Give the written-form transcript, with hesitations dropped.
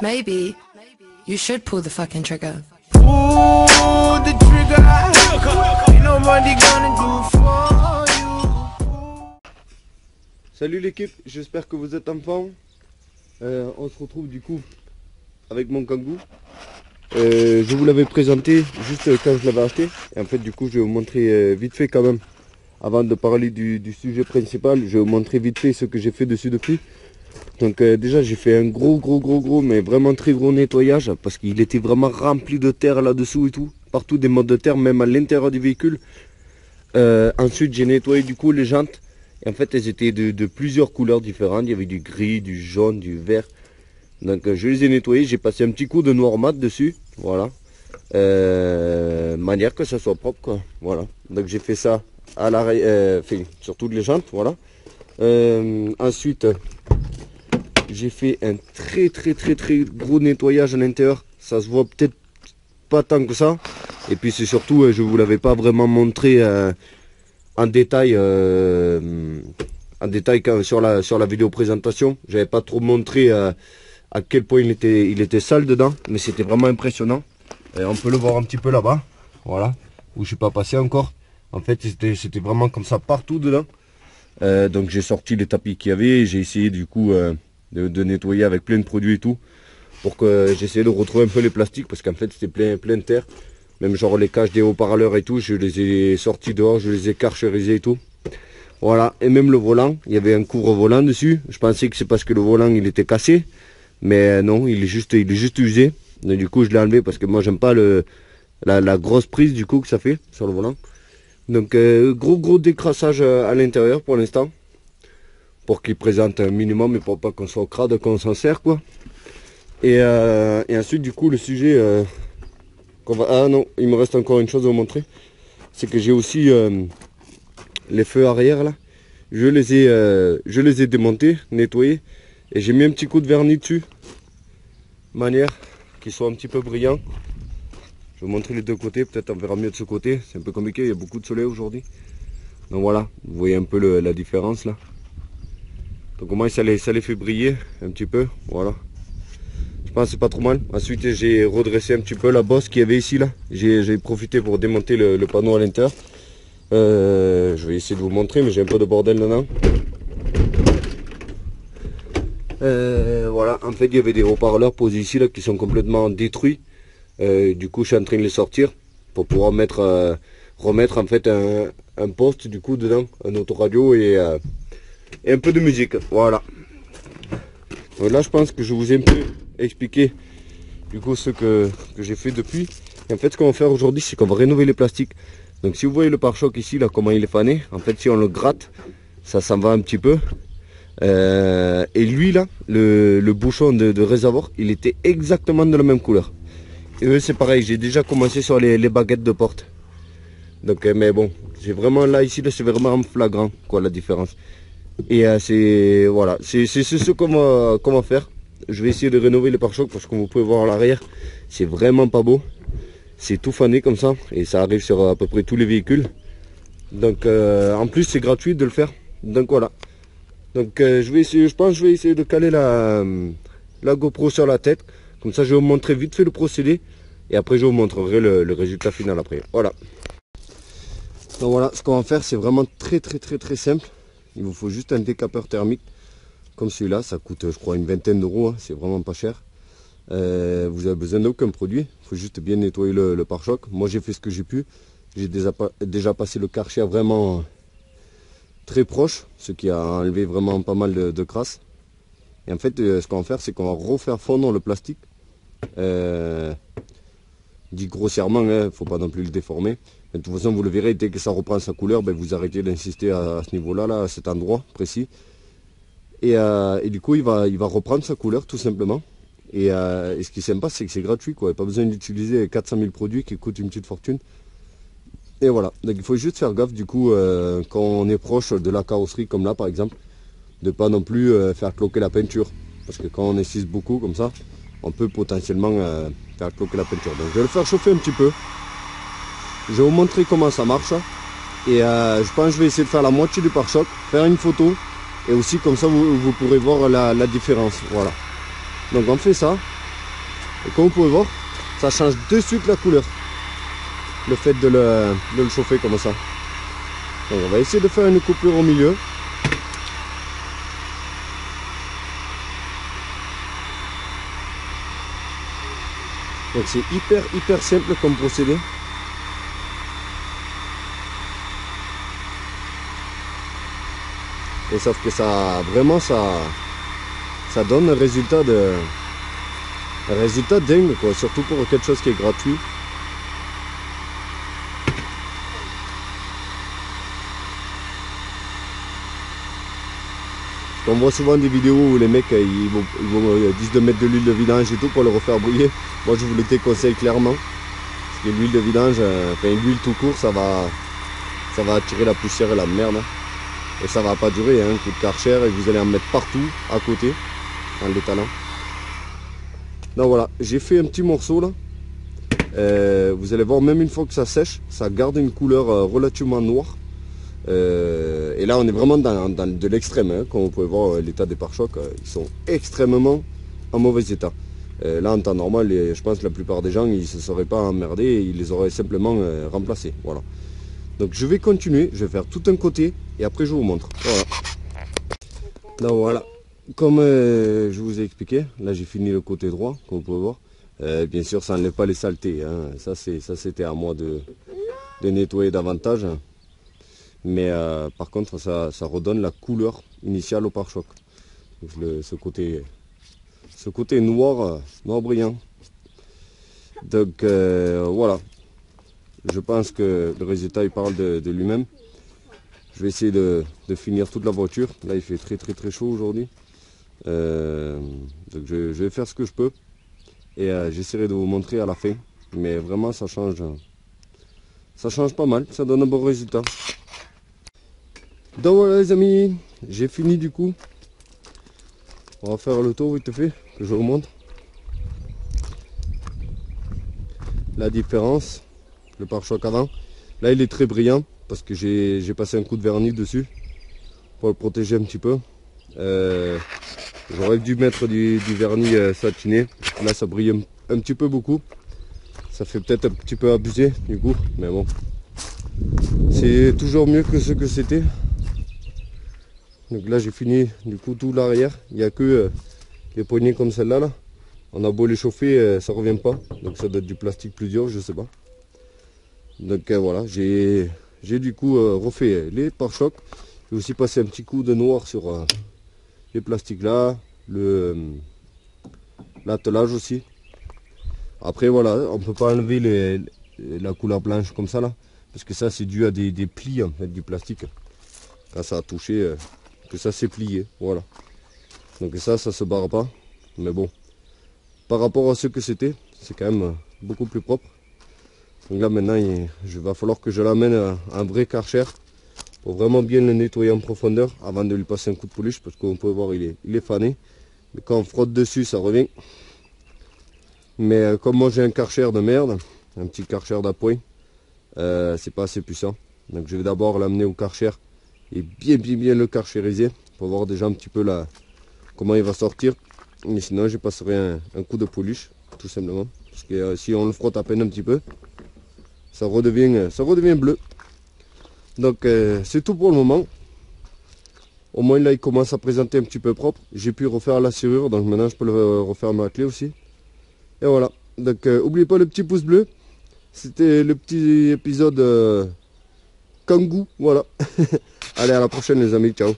maybe you should pull the fucking trigger. Pull the trigger. Ain't nobody gonna do for you. Salut l'équipe, j'espère que vous êtes en forme. On se retrouve du coup avec mon Kangoo. Je vous l'avais présenté juste quand je l'avais acheté. Et en fait du coup je vais vous montrer vite fait quand même. Avant de parler du sujet principal, je vais vous montrer vite fait ce que j'ai fait dessus depuis. Donc déjà j'ai fait un gros mais vraiment très gros nettoyage. Parce qu'il était vraiment rempli de terre là-dessous et tout. Partout des mottes de terre, même à l'intérieur du véhicule. Ensuite j'ai nettoyé du coup les jantes. Et en fait elles étaient de plusieurs couleurs différentes. Il y avait du gris, du jaune, du vert. Donc je les ai nettoyées. J'ai passé un petit coup de noir mat dessus. Voilà. Manière que ça soit propre quoi. Voilà. Donc j'ai fait ça à l'arrière, sur toutes les jantes. Voilà. Ensuite j'ai fait un très gros nettoyage à l'intérieur. Ça se voit peut-être pas tant que ça. Et puis c'est surtout, je vous l'avais pas vraiment montré en détail sur la vidéo présentation. J'avais pas trop montré à quel point il était sale dedans, mais c'était vraiment impressionnant. Et on peut le voir un petit peu là-bas, voilà, où je suis pas passé encore. En fait c'était vraiment comme ça partout dedans. Donc j'ai sorti les tapis qu'il y avait, j'ai essayé du coup de nettoyer avec plein de produits et tout, pour que j'essayais de retrouver un peu les plastiques, parce qu'en fait c'était plein de terre. Même genre les cages des haut-parleurs et tout, je les ai sortis dehors, je les ai carcherisés et tout. Voilà, et même le volant, il y avait un couvre-volant dessus. Je pensais que c'est parce que le volant il était cassé, mais non, il est juste usé. Donc, du coup je l'ai enlevé parce que moi j'aime pas la grosse prise du coup que ça fait sur le volant. Donc gros décrassage à l'intérieur pour l'instant, pour qu'il présente un minimum, mais pour pas qu'on soit au crade quand on s'en sert quoi. Et ensuite du coup le sujet ah non, il me reste encore une chose à vous montrer, c'est que j'ai aussi les feux arrière là, je les ai démontés, nettoyés, et j'ai mis un petit coup de vernis dessus, manière qu'ils soient un petit peu brillants. Je vais vous montrer les deux côtés, peut-être on verra mieux de ce côté, c'est un peu compliqué, il y a beaucoup de soleil aujourd'hui. Donc voilà, vous voyez un peu la différence là. Donc au moins ça les fait briller un petit peu, voilà. Je pense que c'est pas trop mal. Ensuite j'ai redressé un petit peu la bosse qu'il y avait ici là. J'ai profité pour démonter le panneau à l'intérieur. Je vais essayer de vous montrer, mais j'ai un peu de bordel dedans. Voilà, en fait il y avait des haut-parleurs posés ici là qui sont complètement détruits. Du coup je suis en train de les sortir pour pouvoir remettre en fait un poste du coup dedans, un autoradio et un peu de musique. Voilà. Donc là je pense que je vous ai un peu expliqué du coup ce que j'ai fait depuis. Et en fait ce qu'on va faire aujourd'hui, c'est qu'on va rénover les plastiques. Donc si vous voyez le pare-choc ici là, comment il est fané, en fait si on le gratte, ça s'en va un petit peu. Et lui là, le bouchon de réservoir, il était exactement de la même couleur. Et eux c'est pareil, j'ai déjà commencé sur les baguettes de porte. Donc mais bon, c'est vraiment là ici là, c'est vraiment flagrant quoi la différence. Et c'est voilà, c'est ce qu'on va faire. Je vais essayer de rénover les pare-chocs parce que comme vous pouvez voir à l'arrière, c'est vraiment pas beau. C'est tout fané comme ça et ça arrive sur à peu près tous les véhicules. Donc en plus c'est gratuit de le faire. Donc voilà. Donc je pense que je vais essayer de caler la GoPro sur la tête. Comme ça je vais vous montrer vite fait le procédé. Et après je vous montrerai le résultat final après. Voilà. Donc voilà, ce qu'on va faire c'est vraiment très simple. Il vous faut juste un décapeur thermique comme celui-là, ça coûte je crois une vingtaine d'euros, hein, c'est vraiment pas cher. Vous avez besoin d'aucun produit, il faut juste bien nettoyer le pare-choc. Moi j'ai fait ce que j'ai pu, j'ai déjà passé le Karcher vraiment très proche, ce qui a enlevé vraiment pas mal de crasse. Et en fait ce qu'on va faire c'est qu'on va refaire fondre le plastique. Dit grossièrement, il ne faut pas non plus le déformer. Mais de toute façon vous le verrez, dès que ça reprend sa couleur, ben, vous arrêtez d'insister à ce niveau là, à cet endroit précis. Et du coup il va reprendre sa couleur tout simplement. Et ce qui est sympa c'est que c'est gratuit quoi, pas besoin d'utiliser 400 000 produits qui coûtent une petite fortune. Et voilà, donc il faut juste faire gaffe du coup quand on est proche de la carrosserie comme là par exemple, de pas non plus faire cloquer la peinture. Parce que quand on insiste beaucoup comme ça, on peut potentiellement faire cloquer la peinture. Donc je vais le faire chauffer un petit peu. Je vais vous montrer comment ça marche. Et je pense que je vais essayer de faire la moitié du pare-choc, faire une photo. Et aussi comme ça vous pourrez voir la différence. Voilà. Donc on fait ça. Et comme vous pouvez voir, ça change de suite la couleur. Le fait de le chauffer comme ça. Donc on va essayer de faire une coupure au milieu. Donc c'est hyper simple comme procédé. Et sauf que ça vraiment ça donne un résultat dingue quoi, surtout pour quelque chose qui est gratuit. On voit souvent des vidéos où les mecs ils disent de mettre de l'huile de vidange et tout pour le refaire briller. Moi je vous le déconseille clairement. Parce que l'huile de vidange, enfin l'huile tout court, ça va attirer la poussière et la merde. Et ça va pas durer, hein, coup de Karcher, et vous allez en mettre partout à côté, en l'étalant. Donc voilà, j'ai fait un petit morceau là. Vous allez voir, même une fois que ça sèche, ça garde une couleur relativement noire. Et là on est vraiment dans de l'extrême, hein. Comme vous pouvez voir l'état des pare-chocs, ils sont extrêmement en mauvais état. Là en temps normal, je pense que la plupart des gens ils ne se seraient pas emmerdés, ils les auraient simplement remplacés. Voilà. Donc je vais continuer, je vais faire tout un côté et après je vous montre. Voilà. Donc voilà, comme je vous ai expliqué, là j'ai fini le côté droit, comme vous pouvez voir. Bien sûr ça n'enlève pas les saletés, hein. Ça c'était à moi de nettoyer davantage. Mais par contre ça redonne la couleur initiale au pare-choc. Ce côté noir brillant. Donc voilà, je pense que le résultat il parle de lui-même. Je vais essayer de finir toute la voiture. Là il fait très chaud aujourd'hui. Donc je vais faire ce que je peux et j'essaierai de vous montrer à la fin. Mais vraiment ça change pas mal, ça donne un bon résultat. Donc voilà les amis, j'ai fini du coup. On va faire le tour vite fait, que je vous montre la différence. Le pare-choc avant, là il est très brillant parce que j'ai passé un coup de vernis dessus pour le protéger un petit peu. J'aurais dû mettre du vernis satiné. Là ça brille un petit peu beaucoup. Ça fait peut-être un petit peu abusé du coup, mais bon, c'est toujours mieux que ce que c'était. Donc là j'ai fini du coup tout l'arrière, il n'y a que les poignées comme celle-là. Là. On a beau les chauffer, ça revient pas. Donc ça doit être du plastique plus dur, je sais pas. Donc voilà, j'ai du coup refait les pare-chocs. J'ai aussi passé un petit coup de noir sur les plastiques là, l'attelage aussi. Après voilà, on peut pas enlever la couleur blanche comme ça là. Parce que ça c'est dû à des plis en fait du plastique. Quand ça a touché... que ça s'est plié, voilà. Donc ça se barre pas, mais bon, par rapport à ce que c'était, c'est quand même beaucoup plus propre. Donc là maintenant, il va falloir que je l'amène à un vrai Karcher pour vraiment bien le nettoyer en profondeur avant de lui passer un coup de polish, parce qu'on peut voir il est fané, mais quand on frotte dessus ça revient. Mais comme moi j'ai un Karcher de merde, un petit Karcher d'appoint, c'est pas assez puissant. Donc je vais d'abord l'amener au Karcher et bien le karchériser pour voir déjà un petit peu là comment il va sortir. Mais sinon je passerai un coup de polish tout simplement, parce que si on le frotte à peine un petit peu, ça redevient bleu. Donc c'est tout pour le moment. Au moins là il commence à présenter un petit peu propre. J'ai pu refaire la serrure, donc maintenant je peux le refaire ma clé aussi. Et voilà, donc n'oubliez pas le petit pouce bleu. C'était le petit épisode Kangoo, voilà. Allez, à la prochaine les amis, ciao.